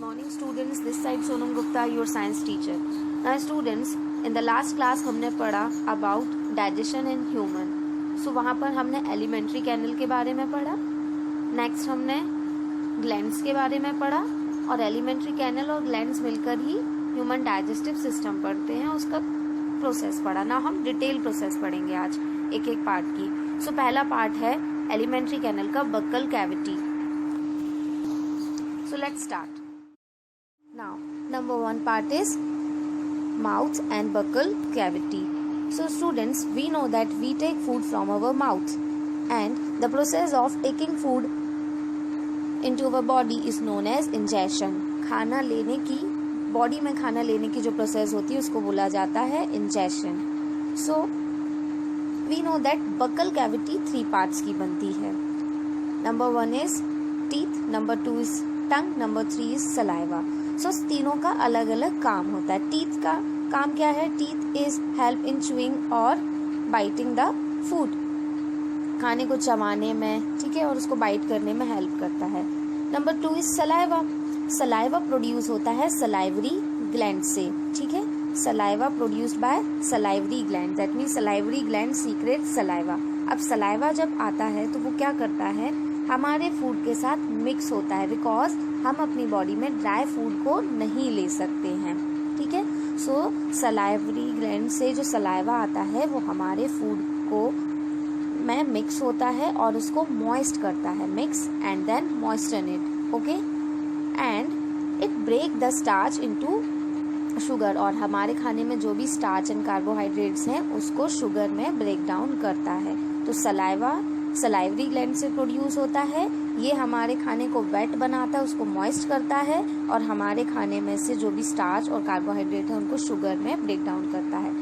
morning students, this side Sonam Gupta, your science teacher. Now students, in the last class हमने पढ़ा about digestion in human. So वहाँ पर हमने alimentary canal के बारे में पढ़ा. Next हमने glands के बारे में पढ़ा और alimentary canal और glands मिलकर ही human digestive system पढ़ते हैं, उसका प्रोसेस पढ़ा. ना हम डिटेल प्रोसेस पढ़ेंगे आज एक एक पार्ट की. सो पहला पार्ट है एलिमेंट्री कैनल का buccal cavity. So let's start. Now number 1 part is mouth and buccal cavity. So students, we know that we take food from our mouth and the process of taking food into our body is known as ingestion. खाना लेने की, body में खाना लेने की जो process होती है उसको बोला जाता है ingestion. So we know that buccal cavity 3 parts की बनती है. Number 1 is teeth, number 2 is tongue, number 3 is saliva. So तीनों का अलग अलग काम होता है. टीथ का काम क्या है? Teeth is help in chewing और बाइटिंग द फूड, खाने को चबाने में, ठीक है, और उसको बाइट करने में हेल्प करता है. Number 2 is saliva. Saliva produce होता है सलाइवरी ग्लैंड से, ठीक है. Saliva produced by salivary gland, that means salivary gland secret saliva. अब सलाइवा जब आता है तो वो क्या करता है? हमारे फूड के साथ मिक्स होता है, बिकॉज हम अपनी बॉडी में ड्राई फूड को नहीं ले सकते हैं, ठीक है. सो सलाइवरी ग्लैंड से जो सलाइवा आता है वो हमारे फूड को में मिक्स होता है और उसको मॉइस्ट करता है. Mix and then moisten it, okay, and it break the starch into sugar. और हमारे खाने में जो भी स्टार्च एंड कार्बोहाइड्रेट्स हैं उसको शुगर में ब्रेक डाउन करता है. तो सलाइवा सलाइवरी ग्लैंड से प्रोड्यूस होता है. ये हमारे खाने को वेट बनाता है, उसको मॉइस्ट करता है और हमारे खाने में से जो भी स्टार्च और कार्बोहाइड्रेट है उनको शुगर में ब्रेक डाउन करता है.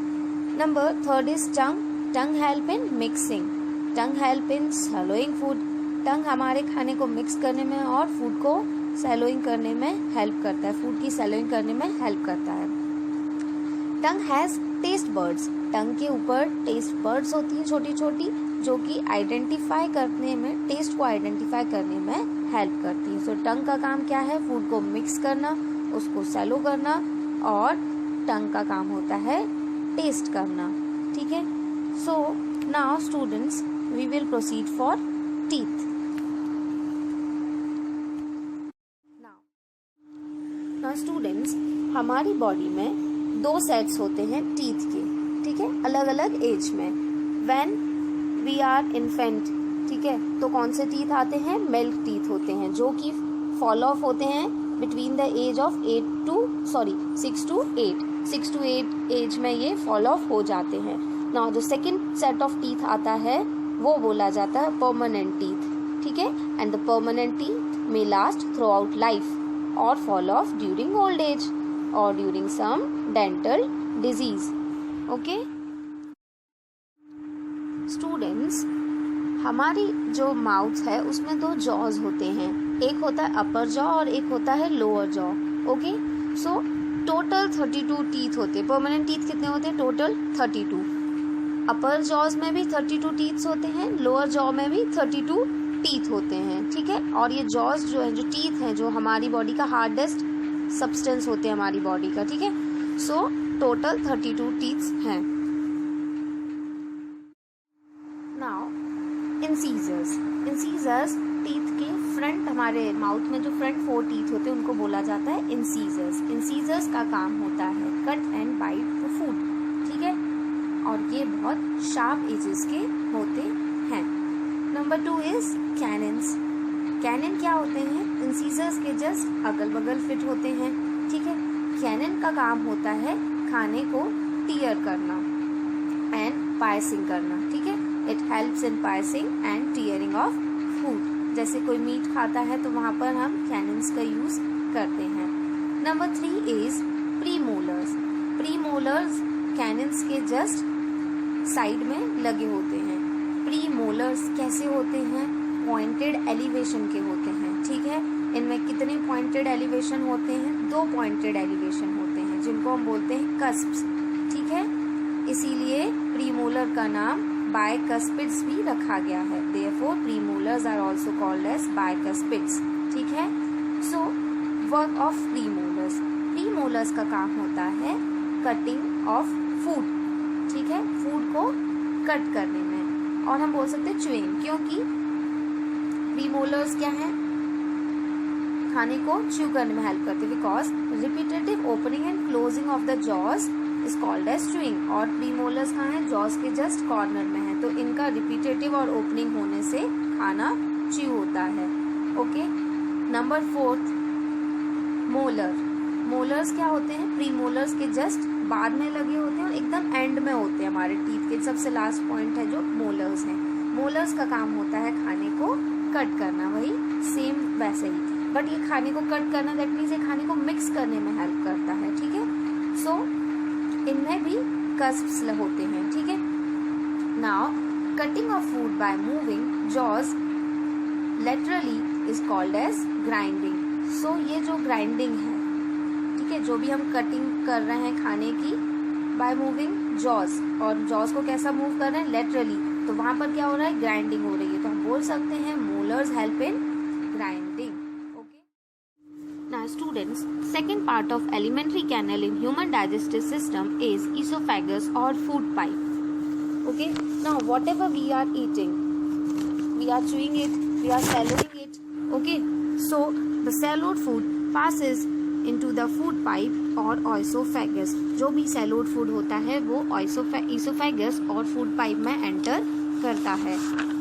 Number 3 is tongue. Tongue help in mixing, tongue help in swallowing food. Tongue हमारे खाने को मिक्स करने में और फूड को सैलोइंग करने में हेल्प करता है, फूड की सैलोइंग करने में हेल्प करता है. टंग हैज टेस्ट बर्ड्स. टंग के ऊपर टेस्ट बर्ड्स होती हैं छोटी छोटी, जो कि आइडेंटिफाई करने में, टेस्ट को आइडेंटिफाई करने में हेल्प करती है. सो टंग का काम क्या है? फूड को मिक्स करना, उसको सैलो करना, और टंग का काम होता है टेस्ट करना, ठीक है. So now students, we will proceed for teeth. Now students, हमारी बॉडी में 2 सेट्स होते हैं टीथ के, ठीक है, अलग अलग एज में. व्हेन वी आर इन्फेंट, ठीक है, तो कौन से टीथ आते हैं? मिल्क टीथ होते हैं, जो कि फॉल ऑफ होते हैं between the age of 6 to 8 age में ये फॉल ऑफ हो जाते हैं. नाउ जो सेकंड सेट ऑफ टीथ आता है वो बोला जाता है परमानेंट टीथ, ठीक है. And the permanent teeth may last throughout life और fall off during old age और during some dental disease, okay. Students, हमारी जो माउथ है उसमें 2 जॉज होते हैं, एक होता है अपर जॉ और एक होता है lower jaw, okay. So total 32 teeth होते हैं. परमानेंट टीथ कितने होते हैं? टोटल 32. अपर जॉज में भी 32 टीथ होते हैं, लोअर जॉ में भी 32 टीथ होते हैं, ठीक है. और ये जॉज जो है, जो टीथ हैं, जो हमारी बॉडी का हार्डेस्ट सब्सटेंस होते हैं हमारी बॉडी का, ठीक है. सो टोटल 32 टीथ्स हैं. नाउ इंसीजर्स टीथ के फ्रंट, हमारे माउथ में जो फ्रंट 4 टीथ होते हैं उनको बोला जाता है इंसीजर्स. इंसीजर्स का काम होता है cut and bite the food, ठीक है, और ये बहुत शार्प एजेस के होते हैं. Number 2 is cannons. कैनन क्या होते हैं? इंसीजर्स के जस्ट अगल बगल फिट होते हैं, ठीक है. कैनन का काम होता है खाने को टीयर करना एंड पायसिंग करना, ठीक है. It helps in piercing and tearing of food. जैसे कोई मीट खाता है तो वहाँ पर हम कैनन्स का यूज करते हैं. Number 3 is premolars. Premolars cannons के जस्ट साइड में लगे होते हैं. प्रीमोलर्स कैसे होते हैं? पॉइंटेड एलिवेशन के होते हैं, ठीक है. इनमें कितने पॉइंटेड एलिवेशन होते हैं? 2 पॉइंटेड एलिवेशन होते हैं, जिनको हम बोलते हैं कस्प्स, ठीक है. इसीलिए प्रीमोलर का नाम बाइकस्पिड्स भी रखा गया है. Therefore premolars are also called as bicuspids, ठीक है. सो ऑफ प्रीमोलर्स। प्रीमोलर्स का काम होता है कटिंग ऑफ फूड, ठीक है, फूड को कट करने में, और हम बोल सकते हैं च्यूइंग, क्योंकि प्रीमोलर्स क्या है, खाने को च्यू करने में हेल्प करते हैं। Because repetitive opening and closing of the jaws is called as chewing, और प्रीमोलर्स कहाँ है, जॉज के जस्ट कॉर्नर में है, तो इनका रिपीटेटिव और ओपनिंग होने से खाना च्यू होता है। Okay, number 4 molar. मोलर्स क्या होते हैं, प्रीमोलर्स के जस्ट बाद में लगे होते हैं और एकदम एंड में होते हैं, हमारे टीथ के सबसे लास्ट पॉइंट है जो मोलर्स हैं। मोलर्स का काम होता है खाने को कट करना, वही सेम वैसे ही, बट ये खाने को कट करना दैट मीन्स ये खाने को मिक्स करने में हेल्प करता है, ठीक है। सो इनमें भी कस्प्स होते हैं, ठीक है। Now cutting of food by moving jaws laterally is called as grinding. So ये जो ग्राइंडिंग है, ठीक है, जो भी हम कटिंग कर रहे हैं खाने की बाय मूविंग जॉज, और जॉज को कैसा मूव कर रहे हैं, लेटरली, तो वहां पर क्या हो रहा है, ग्राइंडिंग हो रही है, तो हम बोल सकते हैं molars help in grinding. Now students, second part of alimentary canal in human digestive system is esophagus or food pipe. Okay, now whatever we are eating, we are chewing it, we are swallowing it. Okay, so the swallowed food passes into the food pipe or esophagus. जो भी swallowed food होता है वो esophagus और food pipe में enter करता है,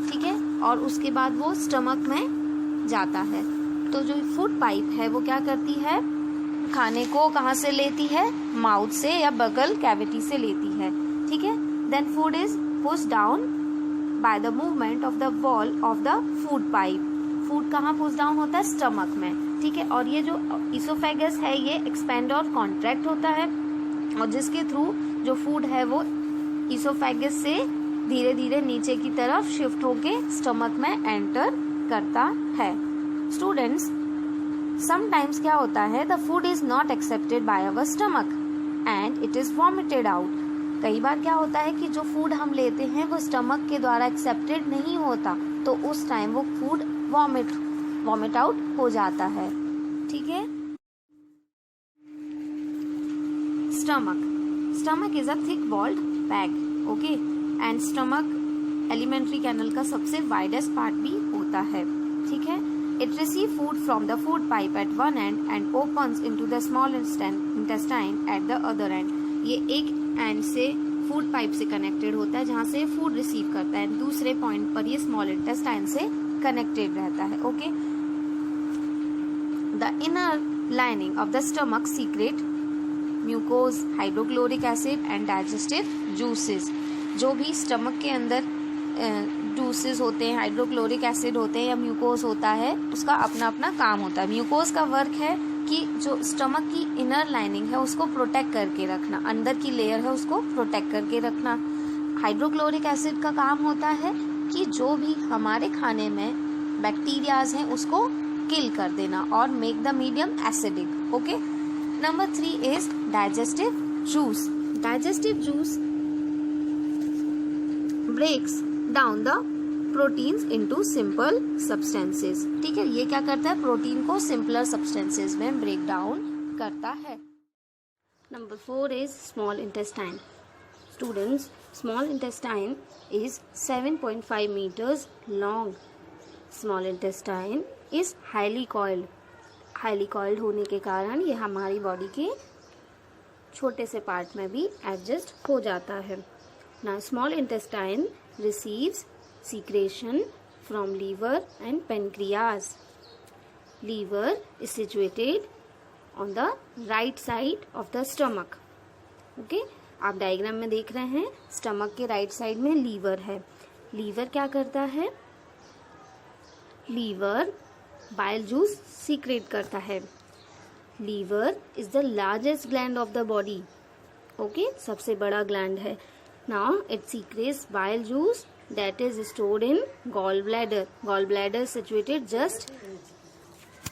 ठीक है, और उसके बाद वो स्टमक में जाता है। तो जो फूड पाइप है वो क्या करती है, खाने को कहाँ से लेती है, माउथ से या बगल कैविटी से लेती है, ठीक है। Then food is push down by the movement of the wall of the food pipe. Food कहाँ पुश डाउन होता है, स्टमक में, ठीक है। और ये जो इसोफेगस है ये एक्सपेंड और कॉन्ट्रैक्ट होता है, और जिसके थ्रू जो फूड है वो इसोफेगस से धीरे धीरे नीचे की तरफ शिफ्ट होके स्टमक में एंटर करता है। स्टूडेंट्स, समटाइम्स क्या होता है, the food is not accepted by our stomach and it is vomited out. कई बार क्या होता है कि जो फूड हम लेते हैं वो स्टमक के द्वारा एक्सेप्टेड नहीं होता, तो उस टाइम वो फूड वॉमिट आउट हो जाता है, ठीक है। Stomach is a thick walled bag, okay, and stomach alimentary canal का सबसे वाइडेस्ट पार्ट भी होता है, ठीक है। It receives food from the food pipe at one end and opens into the small intestine at the other end. ये एक and से फूड पाइप से कनेक्टेड होता है जहाँ से फूड रिसीव करता है, दूसरे पॉइंट पर ये स्मॉल इंटेस्टाइन से कनेक्टेड रहता है, okay. The inner lining of the stomach secrete mucus, hydrochloric acid and digestive juices. जो भी स्टमक के अंदर जूसेस होते हैं, हाइड्रोक्लोरिक एसिड होते हैं या म्यूकोज होता है, उसका अपना अपना काम होता है। म्यूकोज का वर्क है कि जो स्टमक की इनर लाइनिंग है उसको प्रोटेक्ट करके रखना, अंदर की लेयर है उसको प्रोटेक्ट करके रखना। हाइड्रोक्लोरिक एसिड का काम होता है कि जो भी हमारे खाने में बैक्टीरियाज हैं उसको किल कर देना और make the medium acidic, okay. Number 3 is digestive juice. Digestive juice breaks down the proteins into simple substances, ठीक है। ये क्या करता है, प्रोटीन को सिंपलर सब्सटेंसेस में ब्रेक डाउन करता है। Number 4 is small intestine. Students, small intestine is 7.5 meters long. Small intestine is highly coiled होने के कारण ये हमारी बॉडी के छोटे से पार्ट में भी एडजस्ट हो जाता है। Now, small intestine receives secretion from liver and pancreas. Liver is situated on the right side of the stomach. Okay? आप डायग्राम में देख रहे हैं, स्टमक के राइट साइड में लीवर है। लीवर क्या करता है, लीवर बाइल जूस सीक्रेट करता है। Liver is the largest gland of the body, okay, सबसे बड़ा ग्लैंड है। Now it secretes bile juice that is stored in gallbladder. Gallbladder is situated just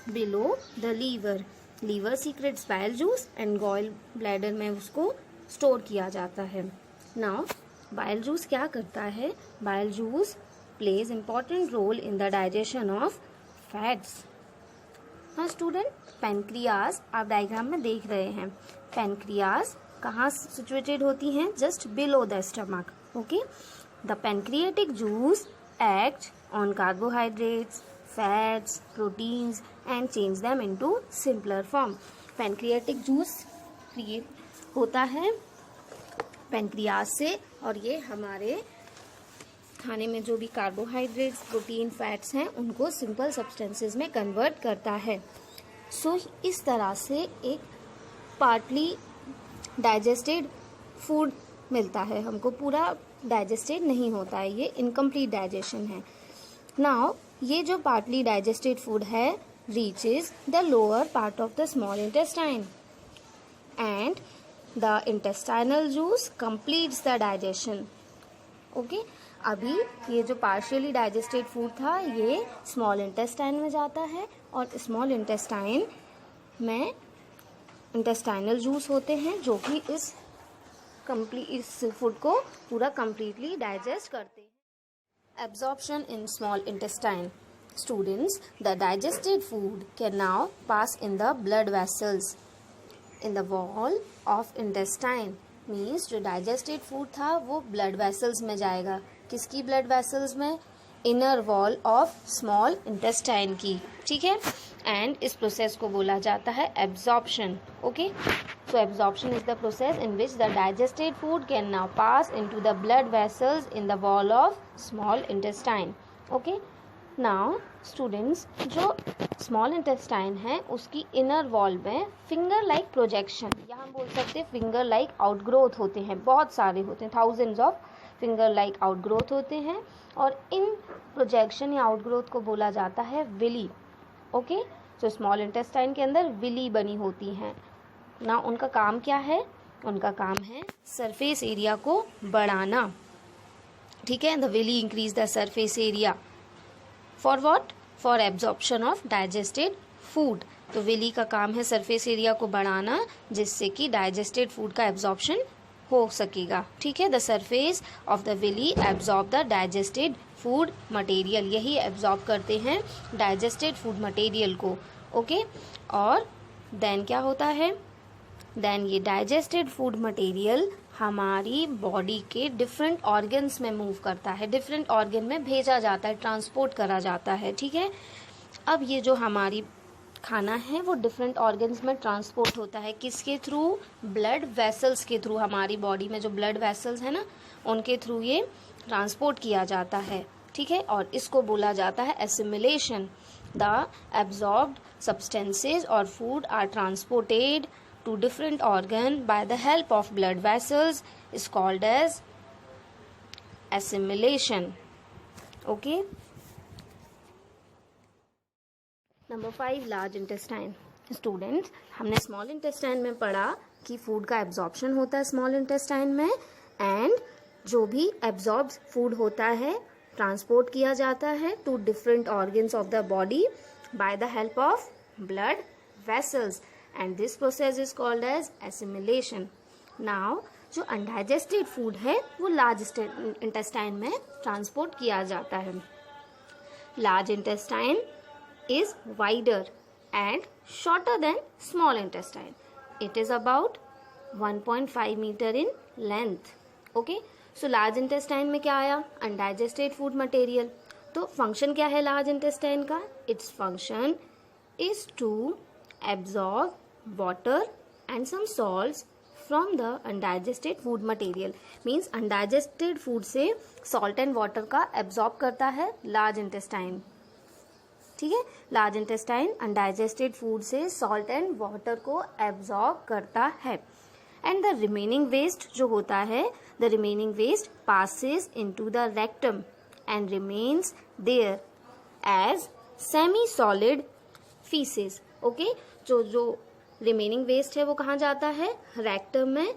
below the liver. Liver secretes bile juice and gallbladder में उसको store किया जाता है। Now bile juice क्या करता है, bile juice plays important role in the digestion of fats. Now student, pancreas आप diagram में देख रहे हैं, पेनक्रियाज कहाँ सिचुएटेड होती हैं? Just below the stomach. Okay, the pancreatic juice act on carbohydrates, fats, proteins and change them into simpler form. Pancreatic juice create होता है पेनक्रियाज से, और ये हमारे खाने में जो भी कार्बोहाइड्रेट्स, प्रोटीन, फैट्स हैं उनको सिंपल सब्सटेंसेस में कन्वर्ट करता है. सो इस तरह से एक पार्टली डाइजेस्टेड फूड मिलता है हमको, पूरा डाइजेस्टेड नहीं होता है, ये इनकम्प्लीट डाइजेशन है. नाउ ये जो पार्टली डाइजेस्टेड फूड है reaches the lower part of the small intestine and the intestinal juice completes the digestion. Okay, अभी ये जो पार्शियली डाइजेस्टेड फूड था ये स्मॉल इंटेस्टाइन में जाता है, और स्मॉल इंटेस्टाइन में इंटेस्टाइनल जूस होते हैं जो कि इस फूड को पूरा कंप्लीटली डाइजेस्ट करते हैं. Absorption in small intestine. Students, the digested food can now pass in the blood vessels in the wall of intestine. Means जो डाइजेस्टेड फूड था वो ब्लड वेसल्स में जाएगा. किसकी ब्लड वेसल्स में? Inner wall of small intestine की. ठीक है, एंड इस प्रोसेस को बोला जाता है absorption. Okay, so absorption is the process in which the digested food can now pass into the blood vessels in the wall of small intestine. Okay, now students, जो small intestine है उसकी inner wall में finger like projection, या हम बोल सकते हैं finger like outgrowth होते हैं, बहुत सारे होते हैं, thousands of finger like outgrowth होते हैं, और इन प्रोजेक्शन या आउटग्रोथ को बोला जाता है विली. ओके, तो स्मॉल इंटेस्टाइन के अंदर विली बनी होती हैं ना. उनका काम क्या है? उनका काम है सरफेस एरिया को बढ़ाना. ठीक है, the villi increase the surface area for what? For absorption of digested food. तो विली का काम है सरफेस एरिया को बढ़ाना जिससे कि डाइजेस्टेड फूड का एब्जॉर्प्शन हो सकेगा. ठीक है, the surface of the villi absorb the digested food material. यही एब्जॉर्ब करते हैं डाइजेस्टेड फूड मटेरियल को. ओके, और देन क्या होता है? देन ये डाइजेस्टेड फूड मटेरियल हमारी बॉडी के डिफरेंट ऑर्गन्स में मूव करता है, डिफरेंट ऑर्गन में भेजा जाता है, ट्रांसपोर्ट करा जाता है. ठीक है, अब ये जो हमारी खाना है वो डिफरेंट ऑर्गन्स में ट्रांसपोर्ट होता है. किसके थ्रू? ब्लड वेसल्स के थ्रू. हमारी बॉडी में जो ब्लड वेसल्स है ना उनके थ्रू ये ट्रांसपोर्ट किया जाता है. ठीक है, और इसको बोला जाता है एसिमिलेशन. द एब्जॉर्ब्ड सब्सटेंसेज और food are transported to different organ by the help of blood vessels is called as assimilation. Okay, number 5, large intestine. Students, हमने small intestine में पढ़ा कि food का absorption होता है small intestine में, and जो भी absorbed food होता है transport किया जाता है to different organs of the body by the help of blood vessels. And this process is called as assimilation. Now, जो undigested food है वो large intestine में transport किया जाता है. Large intestine is wider and shorter than small intestine. It is about 1.5 meter in length. Okay, so large intestine में क्या आया? Undigested food material. तो function क्या है large intestine का? Its function is to absorb water and some salts from the undigested food material. Means undigested food से salt and water का absorb करता है large intestine. ठीक है, large intestine undigested food से salt and water को absorb करता है. And the remaining waste जो होता है, the remaining waste passes into the rectum and remains there as semi-solid feces. Okay, जो रिमेनिंग वेस्ट है वो कहाँ जाता है? रेक्टम में,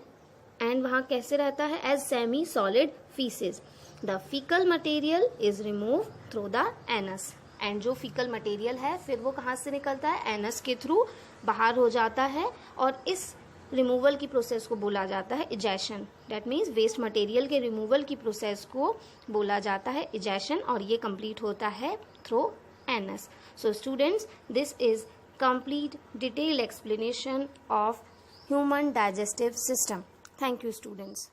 एंड वहाँ कैसे रहता है? As semi solid faeces. The faecal material is remove through the anus. And जो फीकल मटेरियल है फिर वो कहाँ से निकलता है? एनस के थ्रू बाहर हो जाता है, और इस रिमूवल की प्रोसेस को बोला जाता है egestion. That means waste material के रिमूवल की प्रोसेस को बोला जाता है इजेशन, और ये कंप्लीट होता है through anus. So students, this is complete detailed explanation of human digestive system. Thank you, students.